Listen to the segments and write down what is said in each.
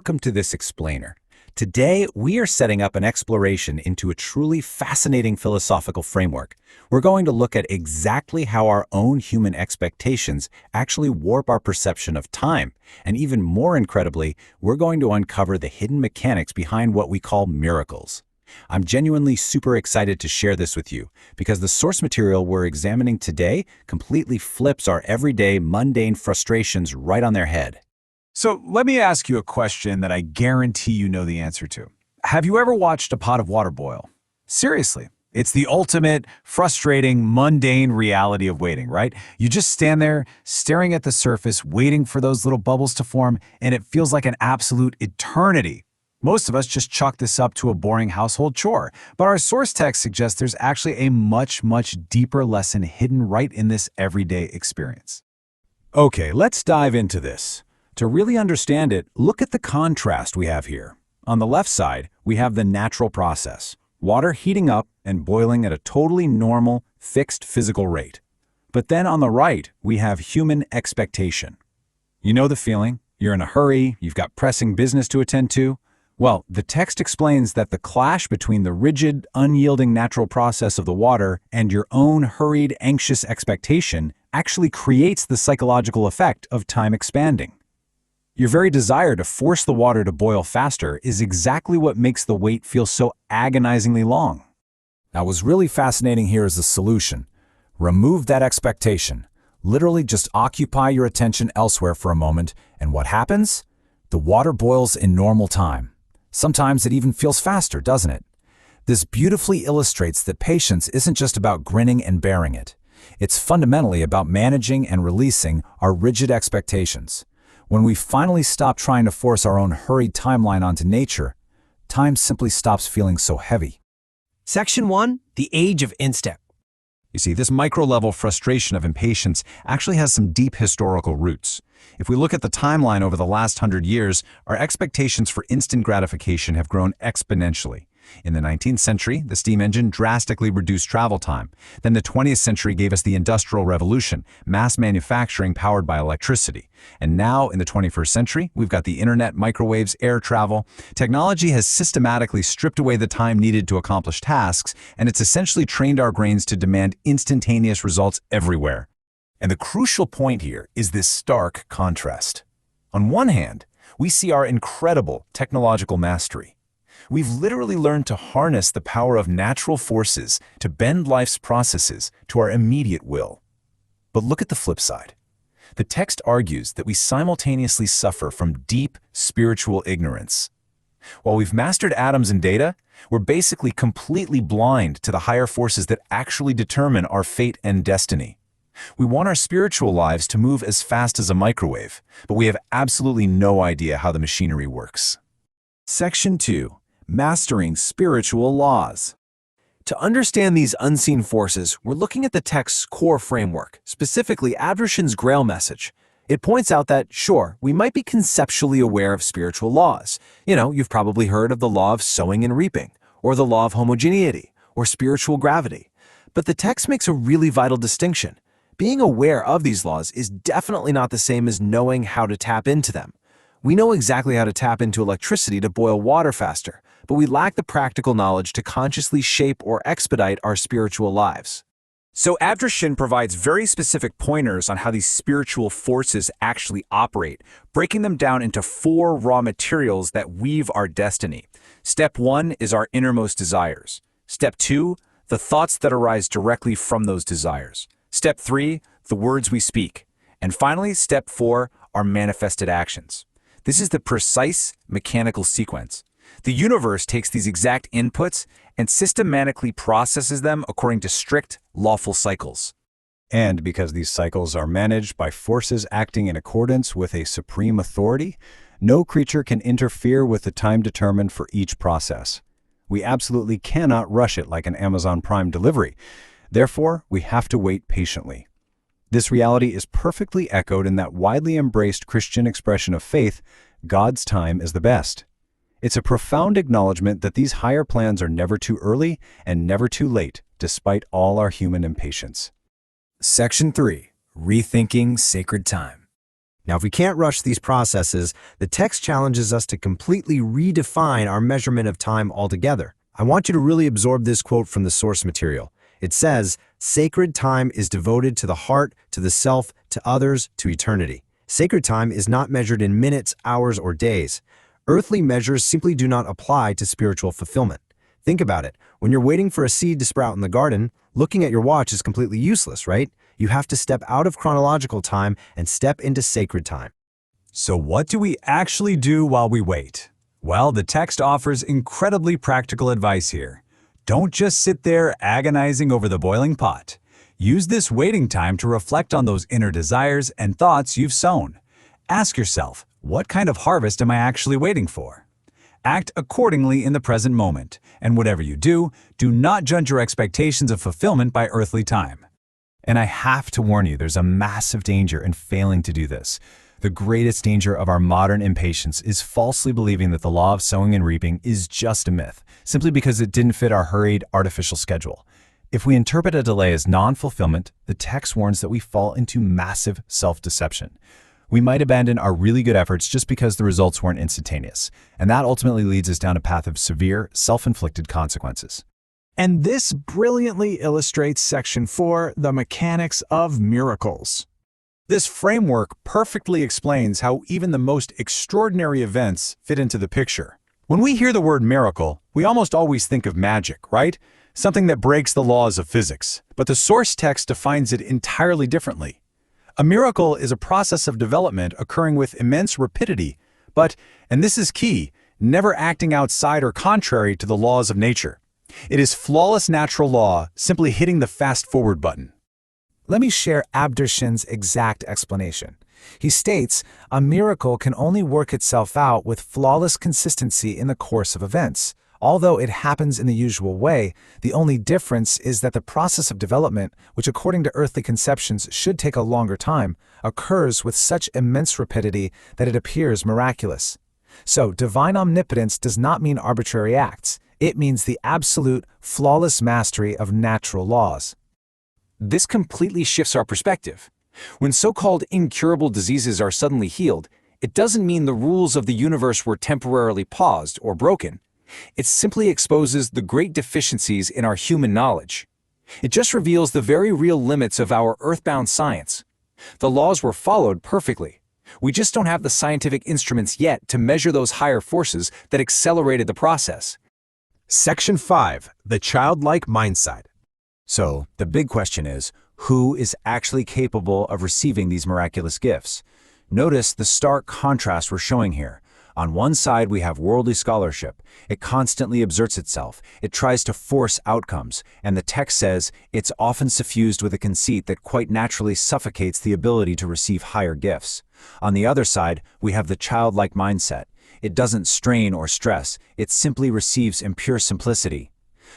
welcome to this explainer. Today, we are setting up an exploration into a truly fascinating philosophical framework. We're going to look at exactly how our own human expectations actually warp our perception of time. And even more incredibly, we're going to uncover the hidden mechanics behind what we call miracles. I'm genuinely super excited to share this with you because the source material we're examining today completely flips our everyday, mundane frustrations right on their head. So let me ask you a question that I guarantee you know the answer to. Have you ever watched a pot of water boil? Seriously, it's the ultimate, frustrating, mundane reality of waiting, right? You just stand there, staring at the surface, waiting for those little bubbles to form, and it feels like an absolute eternity. Most of us just chalk this up to a boring household chore, but our source text suggests there's actually a much, much deeper lesson hidden right in this everyday experience. Okay, let's dive into this. To really understand it, look at the contrast we have here. On the left side, we have the natural process, water heating up and boiling at a totally normal, fixed physical rate. But then on the right, we have human expectation. You know the feeling? You're in a hurry, you've got pressing business to attend to. Well, the text explains that the clash between the rigid, unyielding natural process of the water and your own hurried, anxious expectation actually creates the psychological effect of time expanding. Your very desire to force the water to boil faster is exactly what makes the wait feel so agonizingly long. Now, what's really fascinating here is the solution. Remove that expectation. Literally just occupy your attention elsewhere for a moment, and what happens? The water boils in normal time. Sometimes it even feels faster, doesn't it? This beautifully illustrates that patience isn't just about grinning and bearing it. It's fundamentally about managing and releasing our rigid expectations. When we finally stop trying to force our own hurried timeline onto nature, time simply stops feeling so heavy. Section 1, the age of instep. You see, this micro-level frustration of impatience actually has some deep historical roots. If we look at the timeline over the last 100 years, our expectations for instant gratification have grown exponentially. In the 19th century, the steam engine drastically reduced travel time. Then the 20th century gave us the Industrial Revolution, mass manufacturing powered by electricity. And now, in the 21st century, we've got the internet, microwaves, air travel. Technology has systematically stripped away the time needed to accomplish tasks, and it's essentially trained our brains to demand instantaneous results everywhere. And the crucial point here is this stark contrast. On one hand, we see our incredible technological mastery. We've literally learned to harness the power of natural forces to bend life's processes to our immediate will. But look at the flip side. The text argues that we simultaneously suffer from deep spiritual ignorance. While we've mastered atoms and data, we're basically completely blind to the higher forces that actually determine our fate and destiny. We want our spiritual lives to move as fast as a microwave, but we have absolutely no idea how the machinery works. Section 2. Mastering spiritual laws. To understand these unseen forces, we're looking at the text's core framework, specifically Abdrashan's Grail message. It points out that, sure, we might be conceptually aware of spiritual laws. You've probably heard of the law of sowing and reaping, or the law of homogeneity, or spiritual gravity. But the text makes a really vital distinction. Being aware of these laws is definitely not the same as knowing how to tap into them. We know exactly how to tap into electricity to boil water faster, but we lack the practical knowledge to consciously shape or expedite our spiritual lives. So Abdrashan provides very specific pointers on how these spiritual forces actually operate, breaking them down into 4 raw materials that weave our destiny. Step 1 is our innermost desires. Step 2, the thoughts that arise directly from those desires. Step 3, the words we speak. And finally, step 4, our manifested actions. This is the precise mechanical sequence. The universe takes these exact inputs and systematically processes them according to strict, lawful cycles. And because these cycles are managed by forces acting in accordance with a supreme authority, no creature can interfere with the time determined for each process. We absolutely cannot rush it like an Amazon Prime delivery. Therefore, we have to wait patiently. This reality is perfectly echoed in that widely embraced Christian expression of faith, God's time is the best. It's a profound acknowledgement that these higher plans are never too early and never too late, despite all our human impatience. Section 3. Rethinking Sacred Time. Now, if we can't rush these processes, the text challenges us to completely redefine our measurement of time altogether. I want you to really absorb this quote from the source material. It says, "Sacred time is devoted to the heart, to the self, to others, to eternity." Sacred time is not measured in minutes, hours, or days. Earthly measures simply do not apply to spiritual fulfillment. Think about it. When you're waiting for a seed to sprout in the garden, looking at your watch is completely useless, right? You have to step out of chronological time and step into sacred time. So what do we actually do while we wait? Well, the text offers incredibly practical advice here. Don't just sit there agonizing over the boiling pot. Use this waiting time to reflect on those inner desires and thoughts you've sown. Ask yourself, what kind of harvest am I actually waiting for? Act accordingly in the present moment, and whatever you do, do not judge your expectations of fulfillment by earthly time. And I have to warn you, there's a massive danger in failing to do this. The greatest danger of our modern impatience is falsely believing that the law of sowing and reaping is just a myth, simply because it didn't fit our hurried, artificial schedule. If we interpret a delay as non-fulfillment, the text warns that we fall into massive self-deception. We might abandon our really good efforts just because the results weren't instantaneous, and that ultimately leads us down a path of severe, self-inflicted consequences. And this brilliantly illustrates Section 4, the mechanics of miracles. This framework perfectly explains how even the most extraordinary events fit into the picture. When we hear the word miracle, we almost always think of magic, right? Something that breaks the laws of physics. But the source text defines it entirely differently. A miracle is a process of development occurring with immense rapidity, but, and this is key, never acting outside or contrary to the laws of nature. It is flawless natural law, simply hitting the fast-forward button. Let me share Abdershin's exact explanation. He states, a miracle can only work itself out with flawless consistency in the course of events. Although it happens in the usual way, the only difference is that the process of development, which according to earthly conceptions should take a longer time, occurs with such immense rapidity that it appears miraculous. So, divine omnipotence does not mean arbitrary acts. It means the absolute, flawless mastery of natural laws. This completely shifts our perspective. When so-called incurable diseases are suddenly healed, it doesn't mean the rules of the universe were temporarily paused or broken. It simply exposes the great deficiencies in our human knowledge. It just reveals the very real limits of our earthbound science. The laws were followed perfectly. We just don't have the scientific instruments yet to measure those higher forces that accelerated the process. Section 5, the childlike mindset. So, the big question is, who is actually capable of receiving these miraculous gifts? Notice the stark contrast we're showing here. On one side, we have worldly scholarship. It constantly exerts itself. It tries to force outcomes, and the text says it's often suffused with a conceit that quite naturally suffocates the ability to receive higher gifts. On the other side, we have the childlike mindset. It doesn't strain or stress. It simply receives in pure simplicity.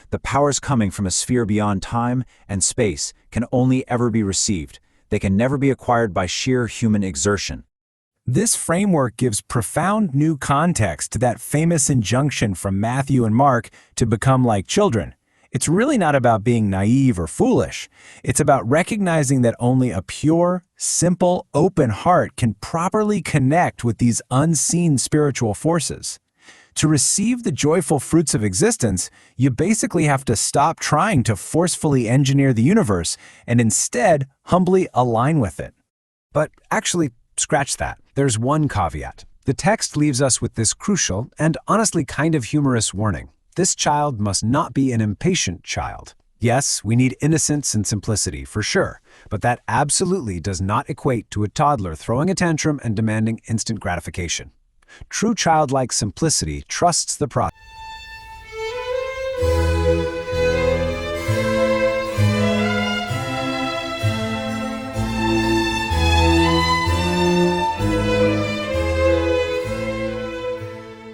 The powers coming from a sphere beyond time and space can only ever be received. They can never be acquired by sheer human exertion. This framework gives profound new context to that famous injunction from Matthew and Mark to become like children. It's really not about being naive or foolish. It's about recognizing that only a pure, simple, open heart can properly connect with these unseen spiritual forces. To receive the joyful fruits of existence, you basically have to stop trying to forcefully engineer the universe and instead humbly align with it. But actually, scratch that. There's one caveat. The text leaves us with this crucial and honestly kind of humorous warning. This child must not be an impatient child. Yes, we need innocence and simplicity for sure, but that absolutely does not equate to a toddler throwing a tantrum and demanding instant gratification. True childlike simplicity trusts the process.